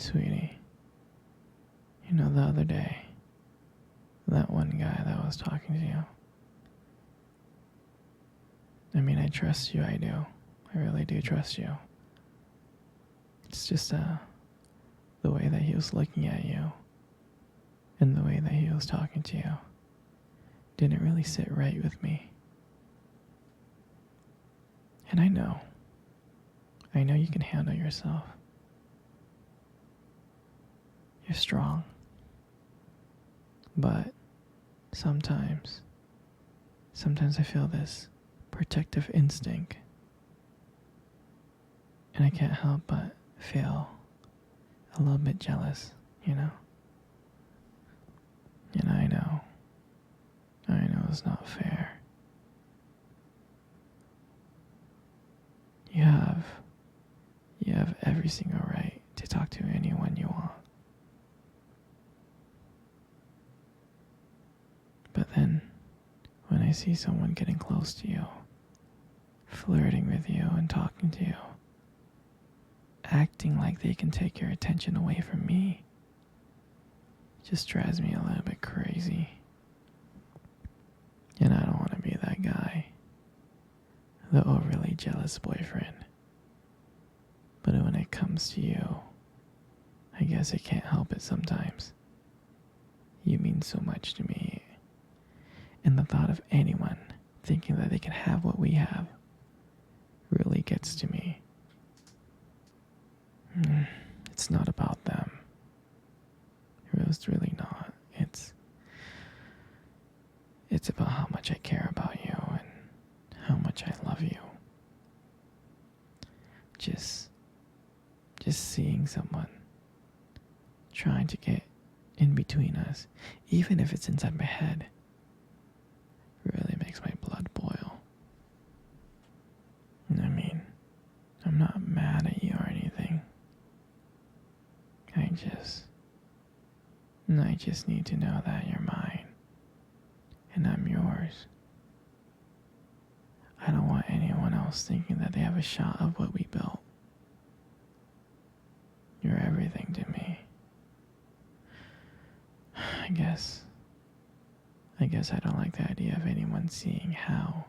Sweetie, you know the other day, that one guy that was talking to you. I mean, I trust you, I do. I really do trust you. It's just the way that he was looking at you and the way that he was talking to you didn't really sit right with me. And I know you can handle yourself. You're strong. But sometimes I feel this protective instinct. And I can't help but feel a little bit jealous, you know? And I know it's not fair. You have every single right to talk to anyone you want. But then, when I see someone getting close to you, flirting with you and talking to you, acting like they can take your attention away from me, it just drives me a little bit crazy. And I don't want to be that guy, the overly jealous boyfriend. But when it comes to you, I guess I can't help it sometimes. You mean so much to me. And the thought of anyone thinking that they can have what we have really gets to me. It's not about them. It's really not. It's about how much I care about you and how much I love you. Just seeing someone trying to get in between us, even if it's inside my head, really makes my blood boil. I mean, I'm not mad at you or anything. I just need to know that you're mine and I'm yours. I don't want anyone else thinking that they have a shot of what we built. You're everything to me. I guess I don't like the idea of anyone seeing how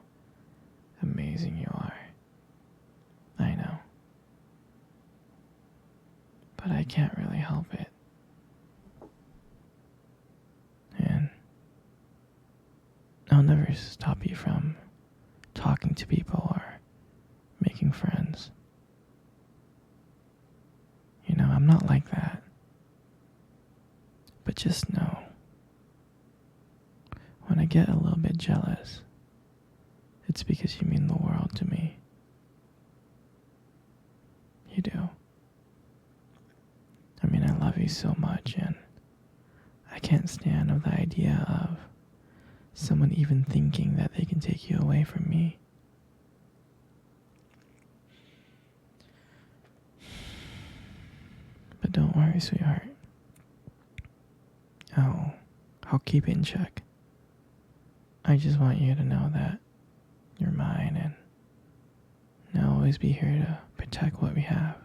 amazing you are. I know. But I can't really help it. And I'll never stop you from talking to people or making friends. You know, I'm not like that. But just know, when I get a little bit jealous, it's because you mean the world to me. You do. I mean, I love you so much, and I can't stand the idea of someone even thinking that they can take you away from me. But don't worry, sweetheart. I'll keep it in check. I just want you to know that you're mine, and I'll always be here to protect what we have.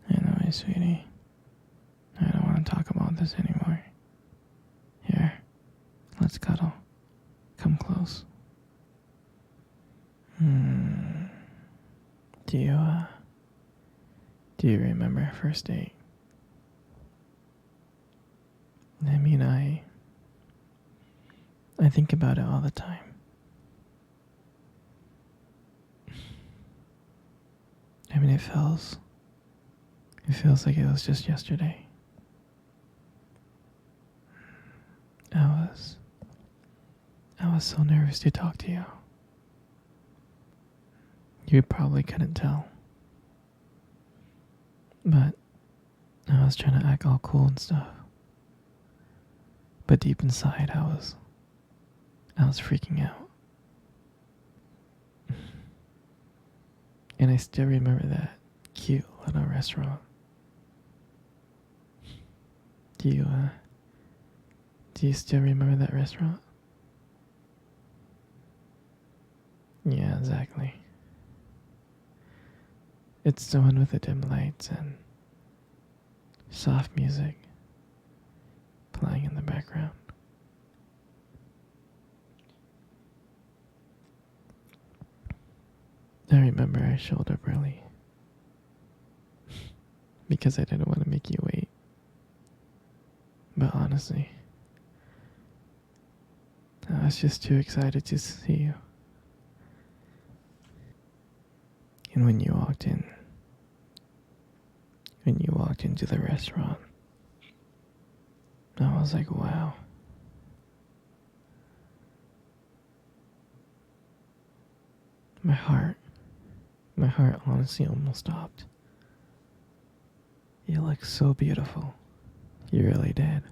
Anyway, sweetie, I don't want to talk about this anymore. Here, let's cuddle. Come close. Do you remember our first date? I mean, I think about it all the time. I mean, it feels like it was just yesterday. I was so nervous to talk to you. You probably couldn't tell. But I was trying to act all cool and stuff. But deep inside, I was freaking out. And I still remember that cute little restaurant. Do you still remember that restaurant? Yeah, exactly. It's the one with the dim lights and soft music playing in the background. I remember I showed up early because I didn't want to make you wait. But honestly, I was just too excited to see you. And when you walked into the restaurant, I was like, wow. My heart honestly almost stopped. You look so beautiful. You really did.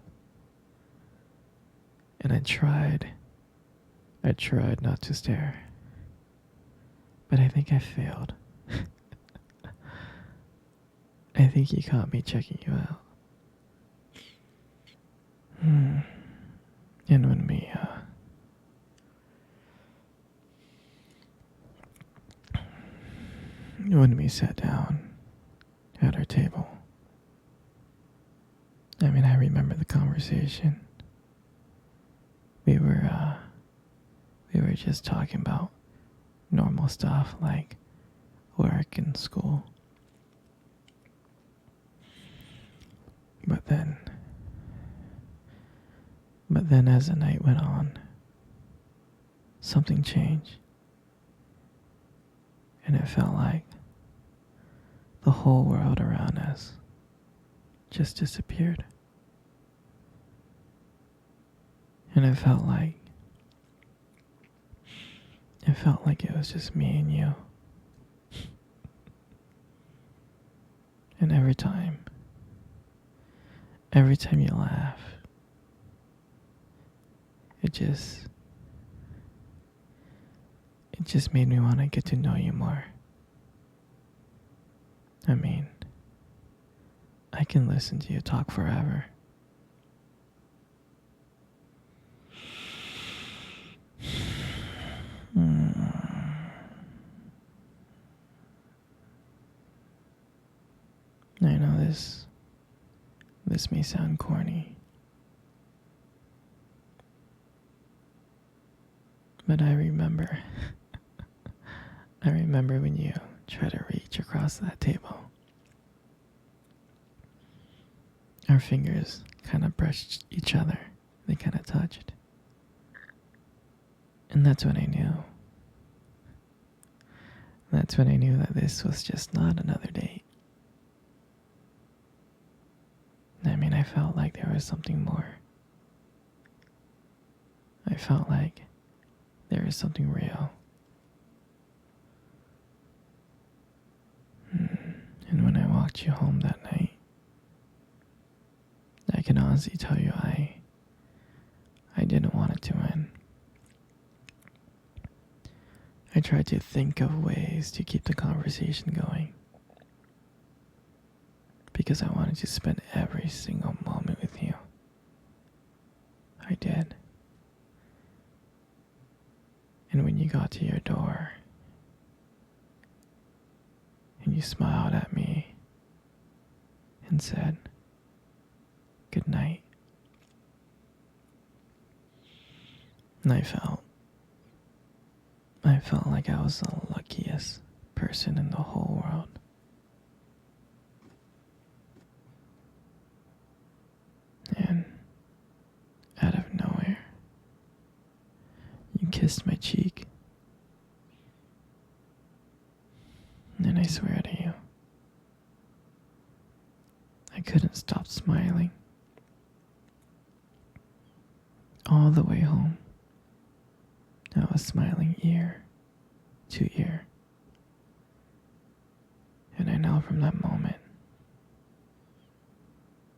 And I tried not to stare. But I think I failed. I think you caught me checking you out. And when we sat down at our table, I mean, I remember the conversation. We were just talking about normal stuff like work and school. But then as the night went on, something changed. And it felt like the whole world around us just disappeared. And it felt like it was just me and you. And every time you laugh, it just made me want to get to know you more. I mean, I can listen to you talk forever. I know this may sound corny, but I remember when you tried to reach across that table. Our fingers kind of brushed each other. They kind of touched. And that's when I knew. That's when I knew that this was just not another date. I mean, I felt like there was something more. I felt like there was something real. And when I walked you home that night, I can honestly tell you I didn't want it to end. I tried to think of ways to keep the conversation going because I wanted to spend every single moment with you. I did. And when you got to your door and you smiled at me and said, "Good night," and I felt like I was the luckiest person in the whole world. And out of nowhere, you kissed my cheek. And I swear to you, I couldn't stop smiling. All the way home, I was smiling ear to ear. And I know from that moment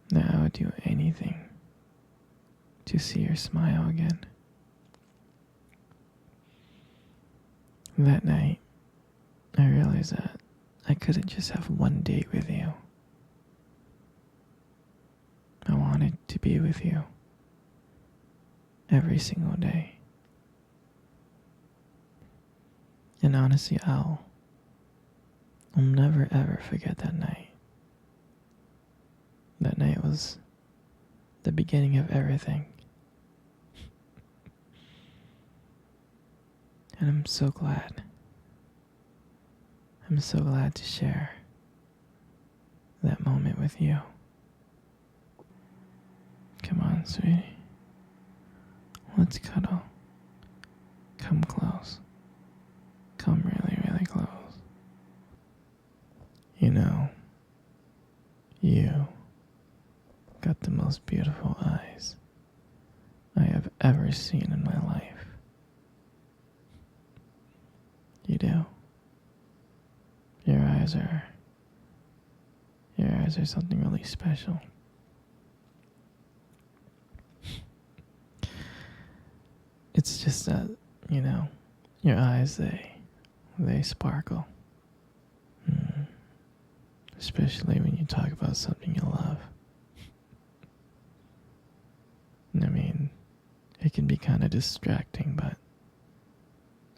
that I would do anything to see your smile again. That night, I realized that I couldn't just have one date with you. I wanted to be with you every single day. And honestly, I'll never ever forget that night. That night was the beginning of everything. And I'm so glad. I'm so glad to share that moment with you. Come on, sweetie. Let's cuddle. Come close. Come really, really close. You know, you got the most beautiful eyes I have ever seen in my life. You do. Your eyes are something really special. It's just that, your eyes, they sparkle. Mm. Especially when you talk about something you love. I mean, it can be kind of distracting, but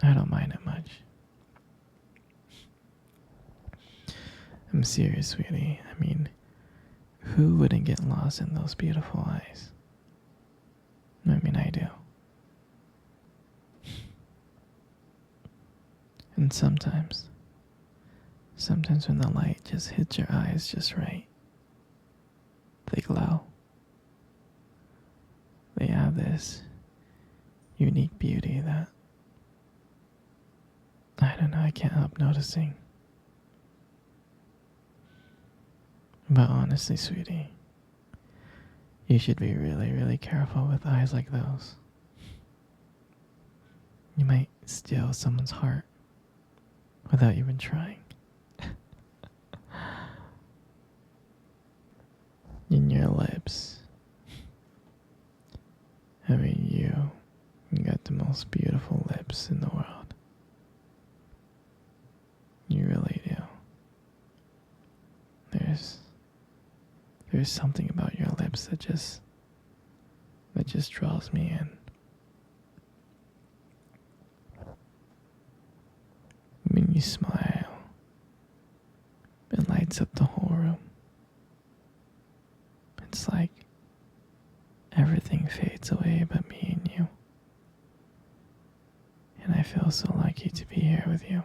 I don't mind it much. I'm serious, sweetie. I mean, who wouldn't get lost in those beautiful eyes? I mean, I do. And sometimes when the light just hits your eyes just right, they glow. They have this unique beauty that, I don't know, I can't help noticing. But honestly, sweetie, you should be really, really careful with eyes like those. You might steal someone's heart without even trying. In your lips. I mean, you got the most beautiful lips in the world. You really do. There's something about your lips that just draws me in. When you smile, it lights up the whole room. It's like everything fades away but me and you. And I feel so lucky to be here with you.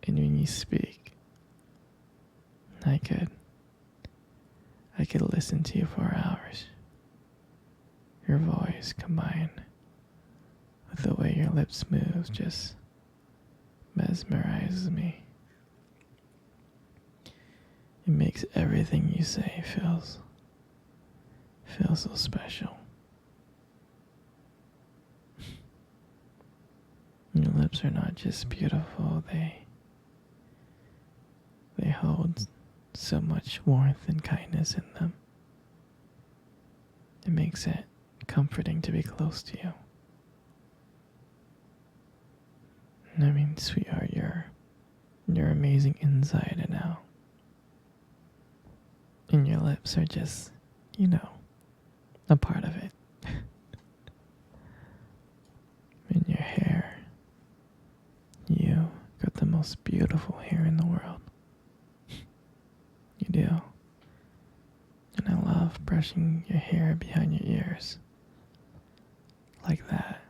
And when you speak, I could listen to you for hours. Your voice combined with the way your lips move just mesmerizes me. It makes everything you say feel so special. Your lips are not just beautiful, they hold so much warmth and kindness in them. It makes it comforting to be close to you. I mean, sweetheart, you're amazing inside and out. And your lips are just, a part of it. And your hair, you got the most beautiful hair in the world. You do. And I love brushing your hair behind your ears. Like that.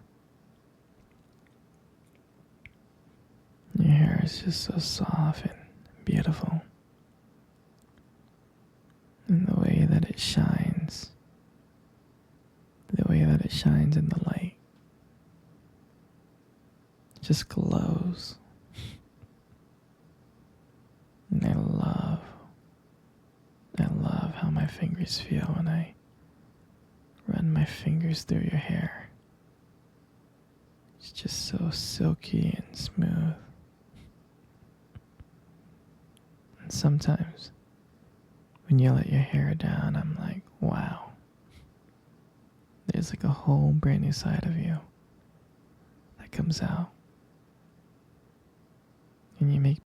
Your hair is just so soft and beautiful. And the way that it shines. The way that it shines in the light. Just glows. And I love how my fingers feel when I run my fingers through your hair. It's just so silky and smooth. And sometimes when you let your hair down, I'm like, wow. There's like a whole brand new side of you that comes out. And you make